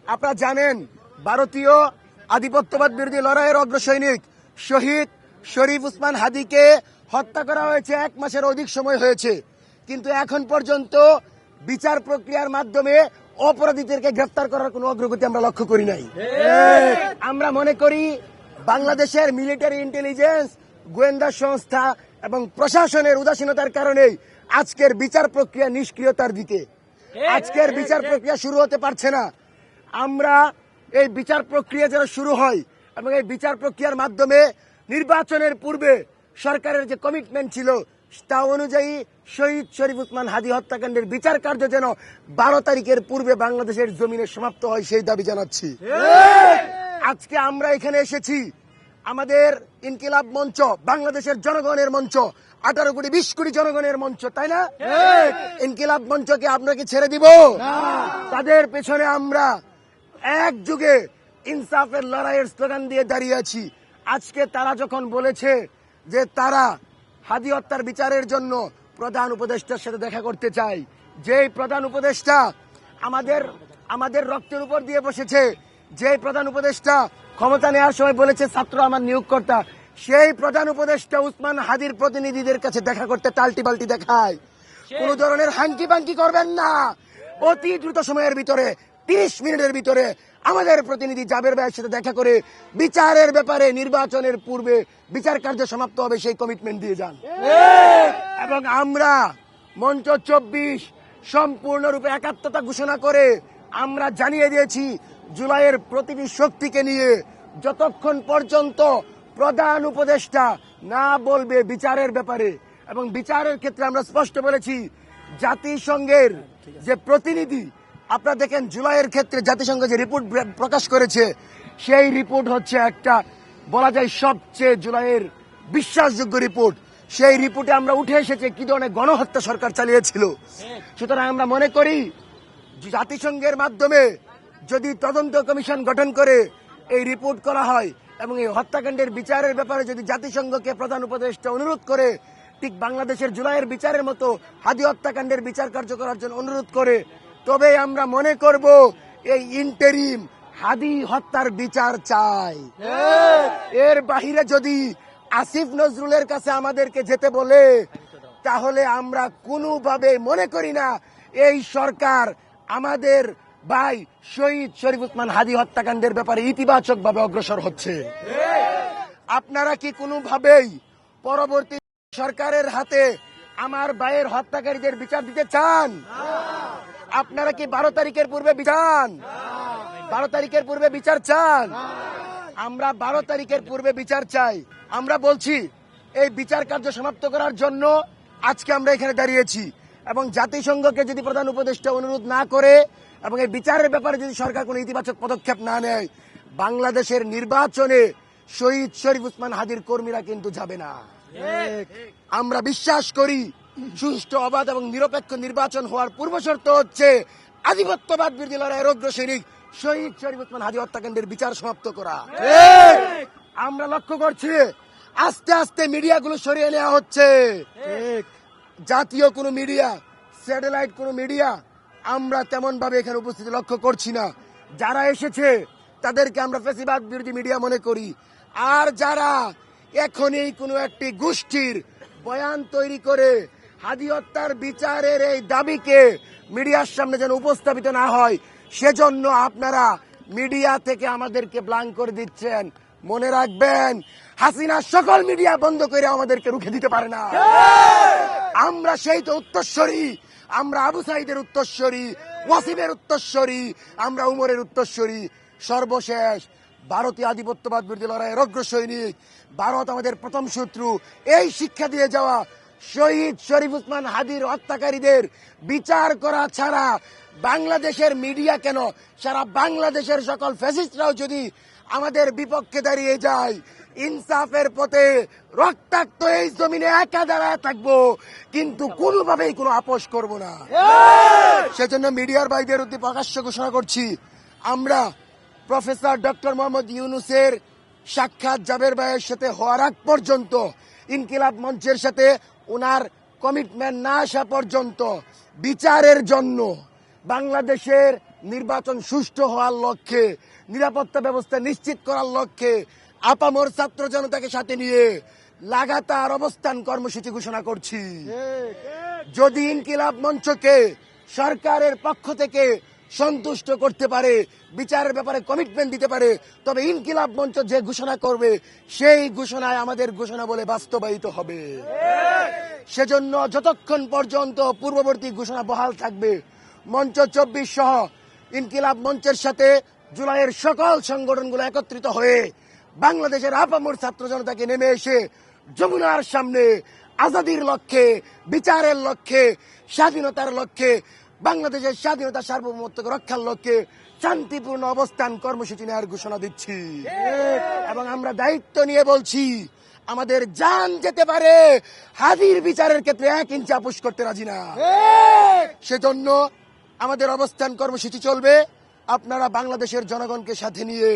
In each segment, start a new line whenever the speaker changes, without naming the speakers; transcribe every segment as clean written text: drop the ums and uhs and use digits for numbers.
আপনারা জানেন ভারতীয় আধিপত্যবাদ বিরোধী লড়াইয়ের অগ্রসৈনিক শহীদ শরীফ ওসমান হাদিকে হত্যা করা হয়েছে 1 মাসের অধিক সময় হয়েছে, কিন্তু এখন পর্যন্ত বিচার প্রক্রিয়ার মাধ্যমে অপরাধীদেরকে গ্রেফতার করার কোনো অগ্রগতি আমরা লক্ষ্য করি নাই। আমরা মনে করি বাংলাদেশের মিলিটারি ইন্টেলিজেন্স, গোয়েন্দা সংস্থা এবং প্রশাসনের উদাসীনতার কারণে আজকের বিচার প্রক্রিয়া নিষ্ক্রিয়তার দিকে, আজকের বিচার প্রক্রিয়া শুরু হতে পারছে না। আমরা এই বিচার প্রক্রিয়া যেন শুরু হয় এবং এই বিচার প্রক্রিয়ার মাধ্যমে নির্বাচনের পূর্বে সরকারের যে কমিটমেন্ট ছিল তা অনুযায়ী শহীদ শরীফ ওসমান হাদি হত্যাকাণ্ডের বিচার কার্য যেন 12 তারিখের পূর্বে বাংলাদেশের জমিনে সমাপ্ত হয় সেই দাবি জানাচ্ছি। আজকে আমরা এখানে এসেছি আমাদের ইনকিলাব মঞ্চ, বাংলাদেশের জনগণের মঞ্চ, 18 কোটি 20 কোটি জনগণের মঞ্চ, তাই না? ইনকিলাব মঞ্চকে আমরা কি ছেড়ে দিব? তাদের পেছনে আমরা এক যুগে ইনসাফের লড়াইয়ের স্লোগান দিয়ে দাঁড়িয়ে আছি। আজকে তারা যখন বলেছে যে তারা হাদি হত্যার বিচারের জন্য প্রধান উপদেষ্টার সাথে দেখা করতে চায়, যেই প্রধান উপদেষ্টা আমাদের রক্তের উপর দিয়ে বসেছে, যেই প্রধান উপদেষ্টা ক্ষমতা নেওয়ার সময় বলেছে ছাত্র আমার নিয়োগকর্তা, সেই প্রধান উপদেষ্টা উসমান হাদির প্রতিনিধিদের কাছে দেখা করতে টালটি বাল্টি দেখায়। কোন ধরনের হাঙ্কি পাঙ্কি করবেন না। অতি দ্রুত সময়ের ভিতরে 30 মিনিটের ভিতরে আমাদের প্রতিনিধি জাবের ভাইয়ের সাথে দেখা করে বিচারের ব্যাপারে নির্বাচনের পূর্বে বিচার কার্য সমাপ্ত হবে সেই কমিটমেন্ট দিয়ে যান। এবং আমরা মঞ্চ 24 সম্পূর্ণরূপে একাত্মতা ঘোষণা করে আমরা জানিয়ে দিয়েছি জুলাইয়ের প্রতিটি শক্তিকে নিয়ে যতক্ষণ পর্যন্ত প্রধান উপদেষ্টা না বলবে বিচারের ব্যাপারে, এবং বিচারের ক্ষেত্রে আমরা স্পষ্ট বলেছি জাতিসংঘের যে প্রতিনিধি, আপনারা দেখেন জুলাইয়ের ক্ষেত্রে জাতিসংঘ যে রিপোর্ট প্রকাশ করেছে সেই রিপোর্ট হচ্ছে একটা বলা যায় সবচেয়ে জুলাইয়ের বিশ্বাসযোগ্য রিপোর্ট। সেই রিপোর্টে আমরা উঠে এসেছে কি ধরনের গণহত্যা সরকার চালিয়েছিল। সুতরাং আমরা মনে করি জাতিসংঘের মাধ্যমে যদি তদন্ত কমিশন গঠন করে এই রিপোর্ট করা হয় এবং এই হত্যাকাণ্ডের বিচারের ব্যাপারে যদি জাতিসংঘকে প্রধান উপদেষ্টা অনুরোধ করে, ঠিক বাংলাদেশের জুলাইয়ের বিচারের মতো হাদি হত্যাকাণ্ডের বিচার কার্য করার জন্য অনুরোধ করে, তবে আমরা মনে করব এই ইন্টারিম হাদি হত্যার বিচার চাই। এর বাহিরে যদি আসিফ নজরুলের কাছে আমাদেরকে যেতে বলে, তাহলে আমরা কোনোভাবে মনে করি না এই সরকার আমাদের ভাই শহীদ শরীফ ওসমান হাদি হত্যাকাণ্ডের ব্যাপারে ইতিবাচক ভাবে অগ্রসর হচ্ছে। আপনারা কি কোনোভাবেই পরবর্তী সরকারের হাতে আমার ভাইয়ের হত্যাকারীদের বিচার দিতে চান? আপনারা কি 12 তারিখের পূর্বে বিচার 12 তারিখের পূর্বে বিচার চান? আমরা 12 তারিখের পূর্বে বিচার চাই। আমরা বলছি এই বিচার কার্য সমাপ্ত করার জন্য আজকে আমরা এখানে দাঁড়িয়েছি, এবং জাতিসংঘকে যদি প্রধান উপদেষ্টা অনুরোধ না করে এবং এই বিচারের ব্যাপারে যদি সরকার কোনো ইতিবাচক পদক্ষেপ না নেয়, বাংলাদেশের নির্বাচনে শহীদ শরীফ ওসমান হাদির কর্মীরা কিন্তু যাবে না। আমরা বিশ্বাস করি সুষ্ঠু, অবাধ এবং নিরপেক্ষ নির্বাচন হওয়ার পূর্বশর্ত হচ্ছে আধিপত্যবাদ বিরোধী লড়াইয়ের অগ্রসৈনিক শহীদ শরীফ ওসমান হাদি হত্যাকাণ্ডের বিচার সমাপ্ত করা। আমরা লক্ষ্য করছি আস্তে আস্তে মিডিয়াগুলো সরিয়ে নেওয়া হচ্ছে। জাতীয় কোনো মিডিয়া, স্যাটেলাইট কোনো মিডিয়া আমরা তেমন ভাবে এখানে উপস্থিতি লক্ষ্য করছি না। যারা এসেছে তাদেরকে আমরা ফ্যাসিবাদ বিরোধী মিডিয়া মনে করি, আর যারা এখনই কোনো একটি গোষ্ঠীর বয়ান তৈরি করে হাদি হত্যার বিচারের এই দাবিকে মিডিয়ার সামনে যেন উপস্থাপিত না হয়, সেজন্য আপনারা মিডিয়া থেকে আমাদেরকে ব্ল্যাঙ্ক করে দিচ্ছেন। মনে রাখবেন, হাসিনা সকল মিডিয়া বন্ধ করে আমাদেরকে রুখে দিতে পারে না। আমরা সেই তো উত্তরস্বরী, আমরা আবু সাইদের উত্তরস্বরী, ওয়াসিমের উত্তরস্বরী, আমরা উমরের উত্তরস্বরী। সর্বশেষ ভারতীয় আধিপত্যবাদ বিরোধী লড়াইয়ের অগ্রসৈনিক, ভারত আমাদের প্রথম শত্রু, এই শিক্ষা দিয়ে যাওয়া শহীদ শরীফ ওসমান হাদির হত্যাকারীদের বিচার করা ছাড়া বাংলাদেশের মিডিয়া কেন, সারা বাংলাদেশের সকল ফ্যাসিস্টরাও যদি আমাদের বিপক্ষে দাঁড়িয়ে যায়, ইনসাফের পথে রক্তাক্ত এই জমিনে একা দাঁড়ায় থাকবো, কিন্তু কোনোভাবেই কোনো আপোষ করব না। সেজন্য মিডিয়ার ভাইদের উদ্দেশ্যে প্রকাশ্য ঘোষণা করছি, আমরা প্রফেসর ডক্টর মোহাম্মদ ইউনূসের সাক্ষাৎ জাবের ভাইয়ের সাথে হওয়ার আগ পর্যন্ত, ইনকিলাব মঞ্চের সাথে ওনার কমিটমেন্ট না আসা পর্যন্ত বিচারের জন্য বাংলাদেশের নির্বাচন সুষ্ঠু হওয়ার লক্ষ্যে, নিরাপত্তা ব্যবস্থা নিশ্চিত করার লক্ষ্যে আপামর ছাত্র জনতাকে সাথে নিয়ে লাগাতার অবস্থান কর্মসূচি ঘোষণা করছি। যদি ইনকিলাব মঞ্চকে সরকারের পক্ষ থেকে সন্তুষ্ট করতে পারে, বিচারের ব্যাপারে কমিটমেন্ট দিতে পারে, তবে ইনকিলাব মঞ্চ যে ঘোষণা করবে সেই ঘোষণায় আমাদের ঘোষণা বলে বাস্তবায়িত হবে। সেজন্য যতক্ষণ পর্যন্ত পূর্ববর্তী ঘোষণা বহাল থাকবে, মঞ্চ 24 সহ ইনকিলাব মঞ্চের সাথে জুলাইয়ের সকল সংগঠনগুলো একত্রিত হয়ে বাংলাদেশের আপামর ছাত্র জনতাকে নেমে এসে যমুনার সামনে আজাদির লক্ষ্যে, বিচারের লক্ষ্যে, স্বাধীনতার লক্ষ্যে, বাংলাদেশের স্বাধীনতা সার্বভৌমত্বকে রক্ষার লক্ষ্যে শান্তিপূর্ণ অবস্থান কর্মসূচি নেওয়ার ঘোষণা দিচ্ছি। এবং আমরা দায়িত্ব নিয়ে বলছি, আমাদের জান যেতে পারে, হাদির বিচারের ক্ষেত্রে 1 ইঞ্চি আপোষ করতে রাজি না। সেজন্য আমাদের অবস্থান কর্মসূচি চলবে। আপনারা বাংলাদেশের জনগণকে সাথে নিয়ে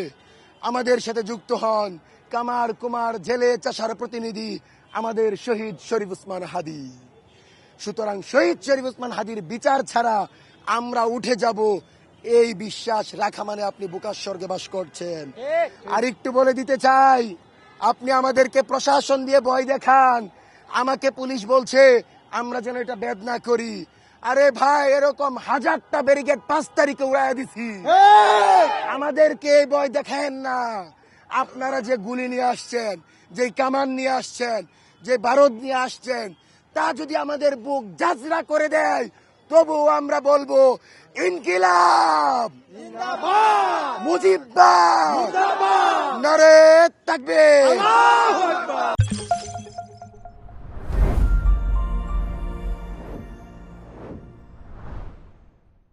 আমাদের সাথে যুক্ত হন। কামার কুমার জেলে চাষার প্রতিনিধি আমাদের শহীদ শরীফ উসমান হাদি। সুতরাং শহীদ শরীফ উসমান হাদির বিচার ছাড়া আমরা উঠে যাব, এই বিশ্বাস রাখা মানে আপনি বোকার স্বর্গে বাস করছেন। আর একটু বলে দিতে চাই, আপনি আমাদেরকে প্রশাসন দিয়ে ভয় দেখান, আমাকে পুলিশ বলছে আমরা যেন এটা বেদ না করি। আরে ভাই, এরকম 1000টা ব্যারিকেড 5 তারিখে উড়াইয়া দিছি, আমাদেরকে এই ভয় দেখায়েন না। আপনারা যে গুলি নিয়ে আসছেন, যে কামান নিয়ে আসছেন, যে বারুদ নিয়ে আসছেন, তা যদি আমাদের বুক জাজরা করে দেয়, তবু আমরা বলবো ইনকিলাব জিন্দাবাদ, মুজিববাদ, নারে তাকবীর।